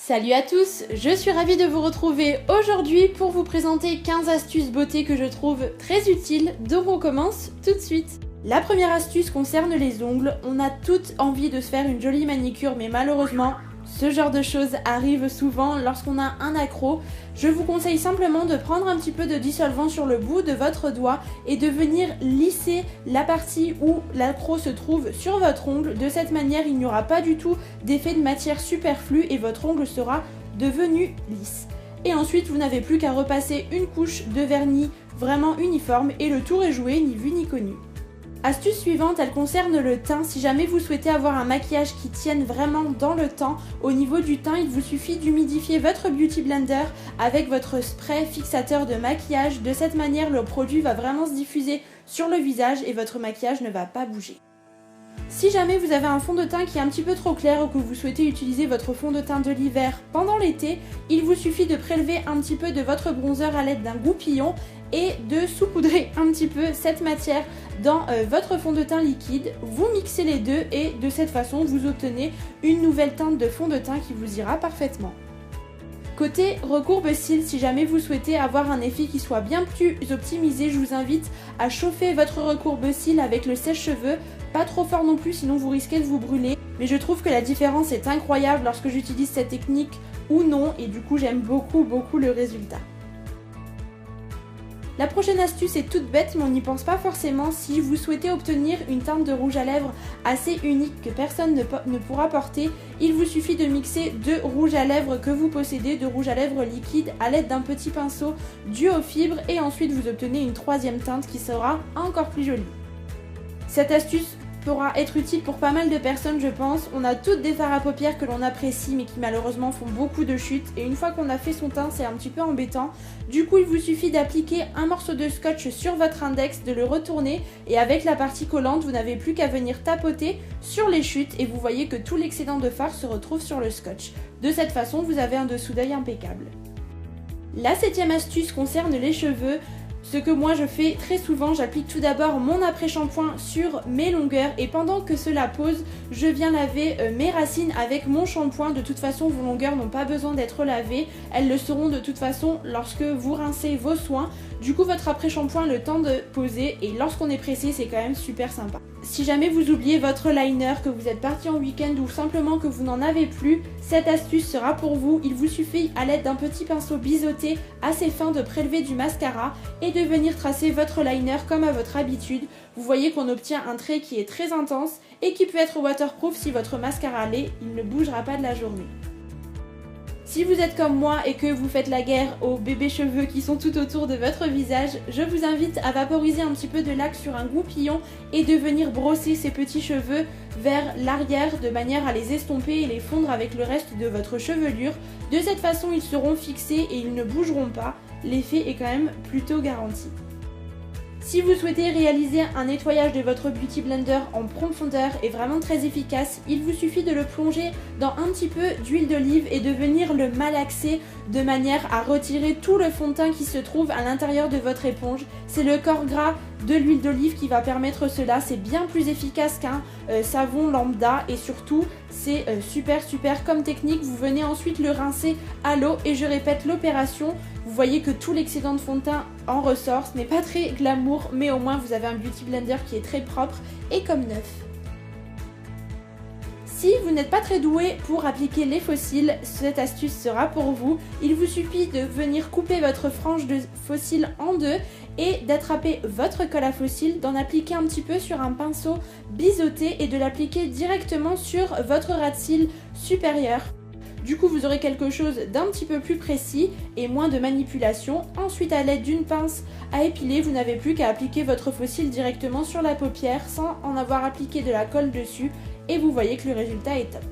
Salut à tous, je suis ravie de vous retrouver aujourd'hui pour vous présenter 15 astuces beauté que je trouve très utiles, donc on commence tout de suite. La première astuce concerne les ongles. On a toutes envie de se faire une jolie manicure, mais malheureusement, ce genre de choses arrive souvent lorsqu'on a un accro. Je vous conseille simplement de prendre un petit peu de dissolvant sur le bout de votre doigt et de venir lisser la partie où l'accro se trouve sur votre ongle. De cette manière, il n'y aura pas du tout d'effet de matière superflue et votre ongle sera devenu lisse. Et ensuite, vous n'avez plus qu'à repasser une couche de vernis vraiment uniforme et le tour est joué, ni vu ni connu. Astuce suivante, elle concerne le teint. Si jamais vous souhaitez avoir un maquillage qui tienne vraiment dans le temps, au niveau du teint, il vous suffit d'humidifier votre Beauty Blender avec votre spray fixateur de maquillage. De cette manière, le produit va vraiment se diffuser sur le visage et votre maquillage ne va pas bouger. Si jamais vous avez un fond de teint qui est un petit peu trop clair ou que vous souhaitez utiliser votre fond de teint de l'hiver pendant l'été, il vous suffit de prélever un petit peu de votre bronzer à l'aide d'un goupillon et de saupoudrer un petit peu cette matière dans votre fond de teint liquide. Vous mixez les deux et de cette façon vous obtenez une nouvelle teinte de fond de teint qui vous ira parfaitement. Côté recourbe-cils, si jamais vous souhaitez avoir un effet qui soit bien plus optimisé, je vous invite à chauffer votre recourbe-cils avec le sèche-cheveux, pas trop fort non plus sinon vous risquez de vous brûler. Mais je trouve que la différence est incroyable lorsque j'utilise cette technique ou non et du coup j'aime beaucoup le résultat. La prochaine astuce est toute bête mais on n'y pense pas forcément. Si vous souhaitez obtenir une teinte de rouge à lèvres assez unique que personne ne pourra porter, il vous suffit de mixer deux rouges à lèvres que vous possédez, de rouge à lèvres liquide à l'aide d'un petit pinceau dû aux fibres et ensuite vous obtenez une troisième teinte qui sera encore plus jolie. Cette astuce pourra être utile pour pas mal de personnes je pense. On a toutes des fards à paupières que l'on apprécie mais qui malheureusement font beaucoup de chutes et une fois qu'on a fait son teint c'est un petit peu embêtant. Du coup il vous suffit d'appliquer un morceau de scotch sur votre index, de le retourner et avec la partie collante vous n'avez plus qu'à venir tapoter sur les chutes et vous voyez que tout l'excédent de fard se retrouve sur le scotch. De cette façon vous avez un dessous d'œil impeccable. La septième astuce concerne les cheveux. Ce que moi je fais très souvent, j'applique tout d'abord mon après-shampoing sur mes longueurs et pendant que cela pose, je viens laver mes racines avec mon shampoing. De toute façon, vos longueurs n'ont pas besoin d'être lavées, elles le seront de toute façon lorsque vous rincez vos soins. Du coup, votre après-shampoing a le temps de poser et lorsqu'on est pressé, c'est quand même super sympa. Si jamais vous oubliez votre liner, que vous êtes parti en week-end ou simplement que vous n'en avez plus, cette astuce sera pour vous. Il vous suffit à l'aide d'un petit pinceau biseauté assez fin de prélever du mascara et de venir tracer votre liner comme à votre habitude. Vous voyez qu'on obtient un trait qui est très intense et qui peut être waterproof si votre mascara l'est, il ne bougera pas de la journée. Si vous êtes comme moi et que vous faites la guerre aux bébés cheveux qui sont tout autour de votre visage, je vous invite à vaporiser un petit peu de lac sur un goupillon et de venir brosser ces petits cheveux vers l'arrière de manière à les estomper et les fondre avec le reste de votre chevelure. De cette façon, ils seront fixés et ils ne bougeront pas. L'effet est quand même plutôt garanti. Si vous souhaitez réaliser un nettoyage de votre Beauty Blender en profondeur et vraiment très efficace, il vous suffit de le plonger dans un petit peu d'huile d'olive et de venir le malaxer de manière à retirer tout le fond de teint qui se trouve à l'intérieur de votre éponge. C'est le corps gras de l'huile d'olive qui va permettre cela, c'est bien plus efficace qu'un savon lambda et surtout c'est super comme technique. Vous venez ensuite le rincer à l'eau et je répète l'opération. Vous voyez que tout l'excédent de fond de teint en ressort, ce n'est pas très glamour mais au moins vous avez un Beauty Blender qui est très propre et comme neuf. Si vous n'êtes pas très doué pour appliquer les faux cils, cette astuce sera pour vous. Il vous suffit de venir couper votre frange de faux cils en deux et d'attraper votre colle à faux cils, d'en appliquer un petit peu sur un pinceau biseauté et de l'appliquer directement sur votre ras de cils supérieur. Du coup, vous aurez quelque chose d'un petit peu plus précis et moins de manipulation. Ensuite, à l'aide d'une pince à épiler, vous n'avez plus qu'à appliquer votre faux cils directement sur la paupière sans en avoir appliqué de la colle dessus et vous voyez que le résultat est top.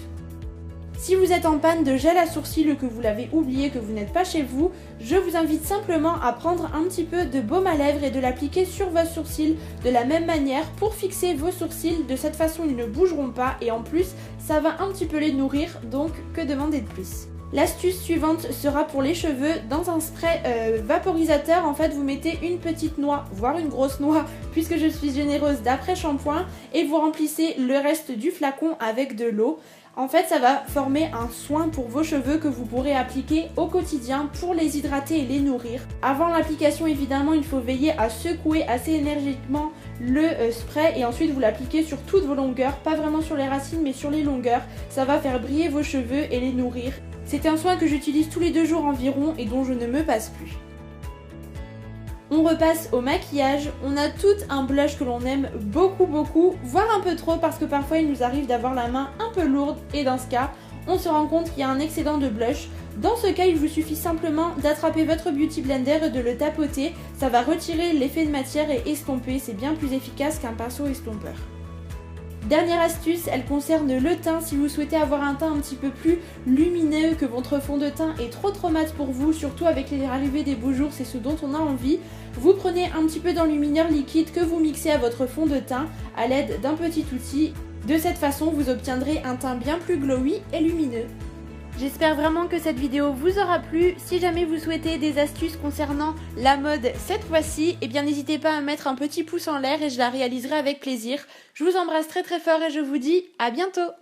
Si vous êtes en panne de gel à sourcils ou que vous l'avez oublié, que vous n'êtes pas chez vous, je vous invite simplement à prendre un petit peu de baume à lèvres et de l'appliquer sur vos sourcils de la même manière pour fixer vos sourcils. De cette façon, ils ne bougeront pas et en plus, ça va un petit peu les nourrir, donc que demander de plus? L'astuce suivante sera pour les cheveux. Dans un spray vaporisateur, en fait, vous mettez une petite noix, voire une grosse noix, puisque je suis généreuse d'après-shampoing, et vous remplissez le reste du flacon avec de l'eau. En fait, ça va former un soin pour vos cheveux que vous pourrez appliquer au quotidien pour les hydrater et les nourrir. Avant l'application, évidemment, il faut veiller à secouer assez énergiquement le spray et ensuite vous l'appliquez sur toutes vos longueurs, pas vraiment sur les racines mais sur les longueurs. Ça va faire briller vos cheveux et les nourrir. C'est un soin que j'utilise tous les 2 jours environ et dont je ne me passe plus. On repasse au maquillage, on a tout un blush que l'on aime beaucoup, voire un peu trop parce que parfois il nous arrive d'avoir la main un peu lourde et dans ce cas, on se rend compte qu'il y a un excédent de blush. Dans ce cas, il vous suffit simplement d'attraper votre Beauty Blender et de le tapoter, ça va retirer l'effet de matière et estomper, c'est bien plus efficace qu'un pinceau estompeur. Dernière astuce, elle concerne le teint. Si vous souhaitez avoir un teint un petit peu plus lumineux, que votre fond de teint est trop mat pour vous, surtout avec l'arrivée des beaux jours, c'est ce dont on a envie, vous prenez un petit peu d'enlumineur liquide que vous mixez à votre fond de teint à l'aide d'un petit outil. De cette façon, vous obtiendrez un teint bien plus glowy et lumineux. J'espère vraiment que cette vidéo vous aura plu. Si jamais vous souhaitez des astuces concernant la mode cette fois-ci, eh bien n'hésitez pas à mettre un petit pouce en l'air et je la réaliserai avec plaisir. Je vous embrasse très fort et je vous dis à bientôt.